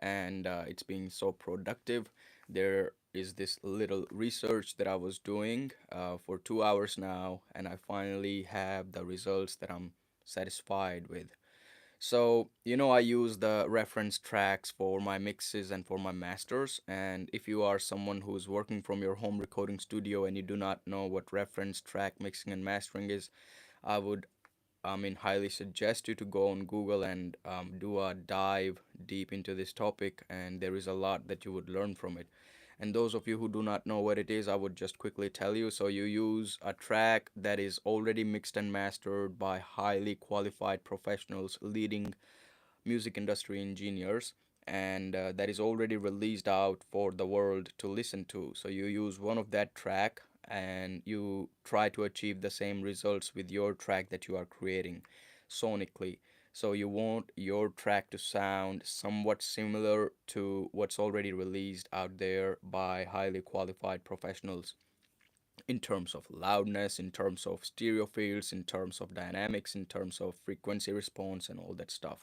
and it's been so productive. There is this little research that I was doing for 2 hours now, and I finally have the results that I'm satisfied with. So, I use the reference tracks for my mixes and for my masters. And if you are someone who's working from your home recording studio and you do not know what reference track mixing and mastering is, I would, highly suggest you to go on Google and do a dive deep into this topic. And there is a lot that you would learn from it. And those of you who do not know what it is, I would just quickly tell you. So, you use a track that is already mixed and mastered by highly qualified professionals, leading music industry engineers, and that is already released out for the world to listen to. So, you use one of that track and you try to achieve the same results with your track that you are creating sonically. So you want your track to sound somewhat similar to what's already released out there by highly qualified professionals in terms of loudness, in terms of stereo fields, in terms of dynamics, in terms of frequency response, and all that stuff.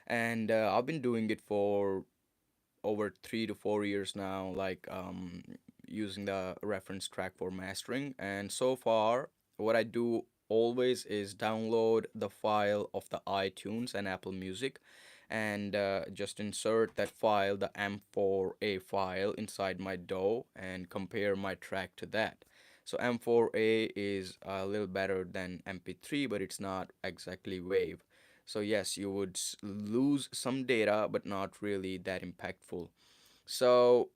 And I've been doing it for over 3 to 4 years now, like using the reference track for mastering. And so far, what I do always is download the file of the iTunes and Apple Music and just insert that file, the M4A file, inside my DAW and compare my track to that. So M4A is a little better than MP3, but it's not exactly WAV. So yes, you would lose some data, but not really that impactful. So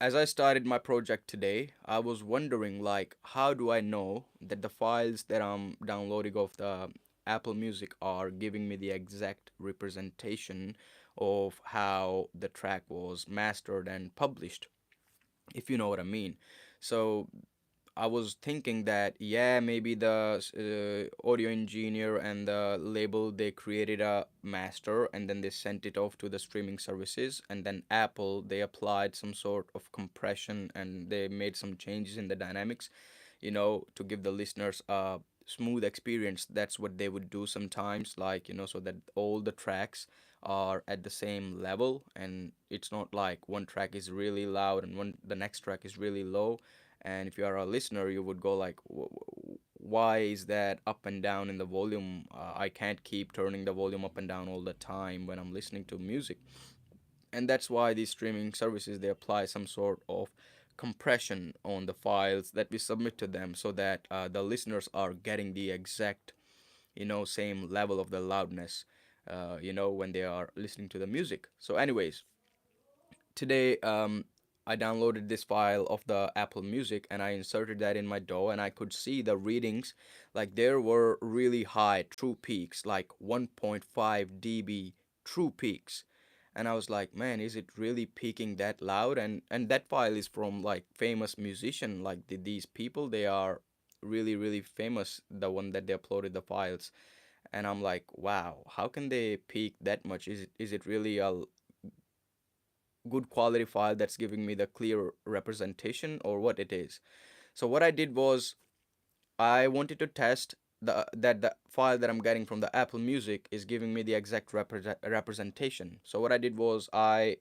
as I started my project today, I was wondering like how do I know that the files that I'm downloading of the Apple Music are giving me the exact representation of how the track was mastered and published, if you know what I mean. So I was thinking that yeah, maybe the audio engineer and the label they created a master and then they sent it off to the streaming services, and then Apple they applied some sort of compression and they made some changes in the dynamics, to give the listeners a smooth experience. That's what they would do sometimes, like, so that all the tracks are at the same level and it's not like one track is really loud and the next track is really low. And if you are a listener, you would go like, why is that up and down in the volume? I can't keep turning the volume up and down all the time when I'm listening to music. And that's why these streaming services they apply some sort of compression on the files that we submit to them so that the listeners are getting the exact same level of the loudness when they are listening to the music. So anyways, today I downloaded this file of the Apple Music and I inserted that in my DAW and I could see the readings, like there were really high true peaks, like 1.5 dB true peaks. And I was like, man, is it really peaking that loud? And that file is from like famous musician, like these people they are really really famous, the one that they uploaded the files. And I'm like, wow, how can they peak that much? Is it really a good quality file that's giving me the clear representation or what it is? So what I did was I wanted to test that the file that I'm getting from the Apple Music is giving me the exact representation. So what I did was I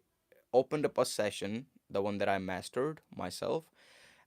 opened up a session, the one that I mastered myself,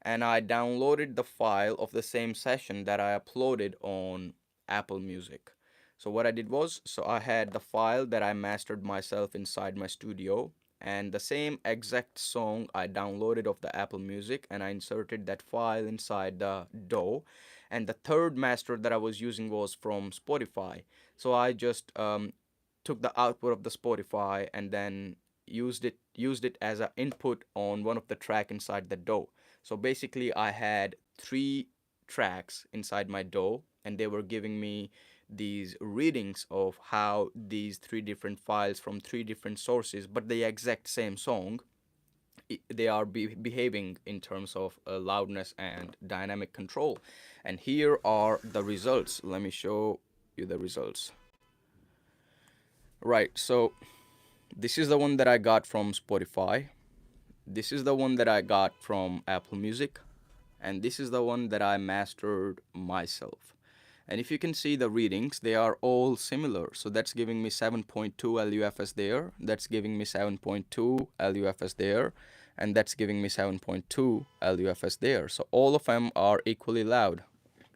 and I downloaded the file of the same session that I uploaded on Apple Music. So what I did was, so I had the file that I mastered myself inside my studio, and the same exact song I downloaded of the Apple Music, and I inserted that file inside the DAW. And the third master that I was using was from Spotify. So I just took the output of the Spotify and then used it as an input on one of the track inside the DAW. So basically, I had three tracks inside my DAW, and they were giving me these readings of how these three different files from three different sources, but the exact same song, they are behaving in terms of loudness and dynamic control. And here are the results. Let me show you the results. Right, so this is the one that I got from Spotify. This is the one that I got from Apple Music. And this is the one that I mastered myself. And if you can see the readings, they are all similar. So that's giving me 7.2 LUFS there. That's giving me 7.2 LUFS there. And that's giving me 7.2 LUFS there. So all of them are equally loud.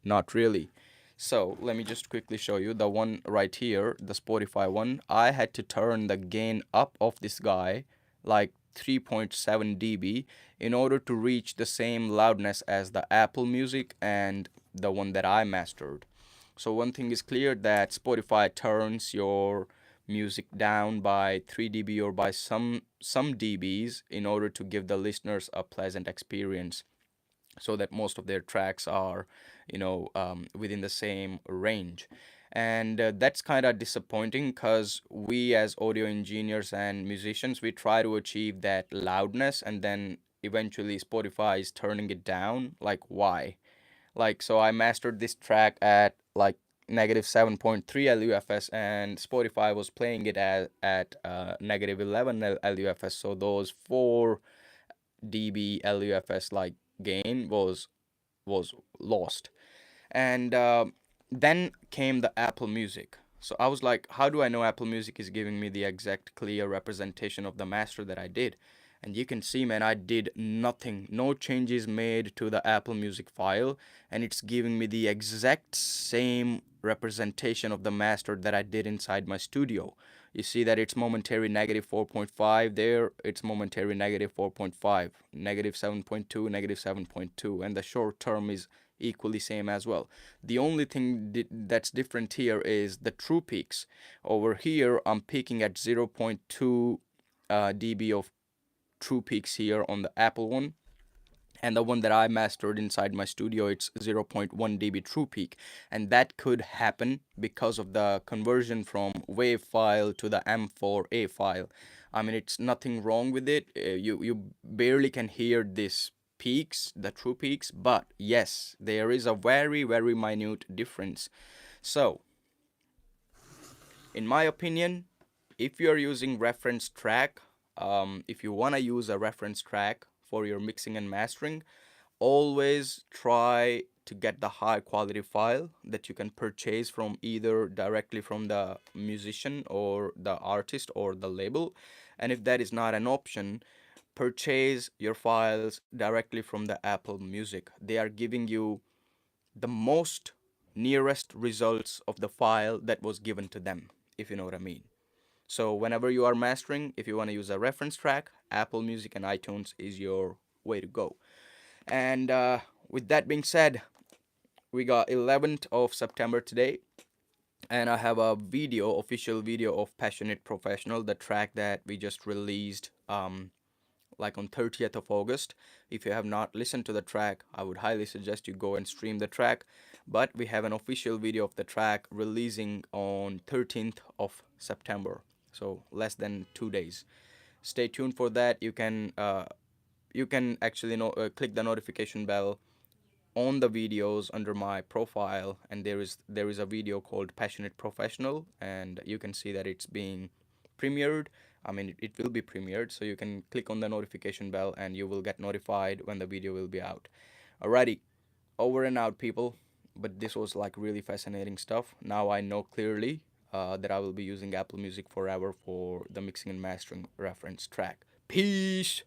Not really. So let me just quickly show you the one right here, the Spotify one. I had to turn the gain up of this guy like 3.7 dB in order to reach the same loudness as the Apple Music and the one that I mastered. So one thing is clear, that Spotify turns your music down by 3 dB or by some dBs in order to give the listeners a pleasant experience, so that most of their tracks are, within the same range. And that's kind of disappointing, because we as audio engineers and musicians, we try to achieve that loudness, and then eventually Spotify is turning it down. Like, why? Like, so I mastered this track at like negative 7.3 LUFS, and Spotify was playing it at negative 11 LUFS. So those 4 dB LUFS like gain was lost. And then came the Apple Music. So I was like, how do I know Apple Music is giving me the exact clear representation of the master that I did? And you can see, man, I did nothing, no changes made to the Apple Music file, and it's giving me the exact same representation of the master that I did inside my studio. You see that it's momentary negative 4.5 there, it's momentary negative 4.5, negative 7.2, negative 7.2, and the short term is equally same as well. The only thing that's different here is the true peaks. Over here, I'm peaking at 0.2 dB of true peaks here on the Apple one, and the one that I mastered inside my studio, it's 0.1 dB true peak. And that could happen because of the conversion from WAV file to the M4A file. I mean, it's nothing wrong with it. You barely can hear this peaks, the true peaks, but yes, there is a very, very minute difference. So in my opinion, if you're using reference track, if you want to use a reference track for your mixing and mastering, always try to get the high quality file that you can purchase from either directly from the musician or the artist or the label. And if that is not an option, purchase your files directly from the Apple Music. They are giving you the most nearest results of the file that was given to them, if you know what I mean. So whenever you are mastering, if you want to use a reference track, Apple Music and iTunes is your way to go. And with that being said, we got 11th of September today, and I have a video, official video of Passionate Professional, the track that we just released like on 30th of August. If you have not listened to the track, I would highly suggest you go and stream the track. But we have an official video of the track releasing on 13th of September, so less than 2 days. Stay tuned for that. You can actually click the notification bell on the videos under my profile, and there is a video called Passionate Professional, and you can see that it's being premiered. I mean, it will be premiered, so you can click on the notification bell and you will get notified when the video will be out. Alrighty, over and out, people. But this was like really fascinating stuff. Now I know clearly that I will be using Apple Music forever for the mixing and mastering reference track. Peace.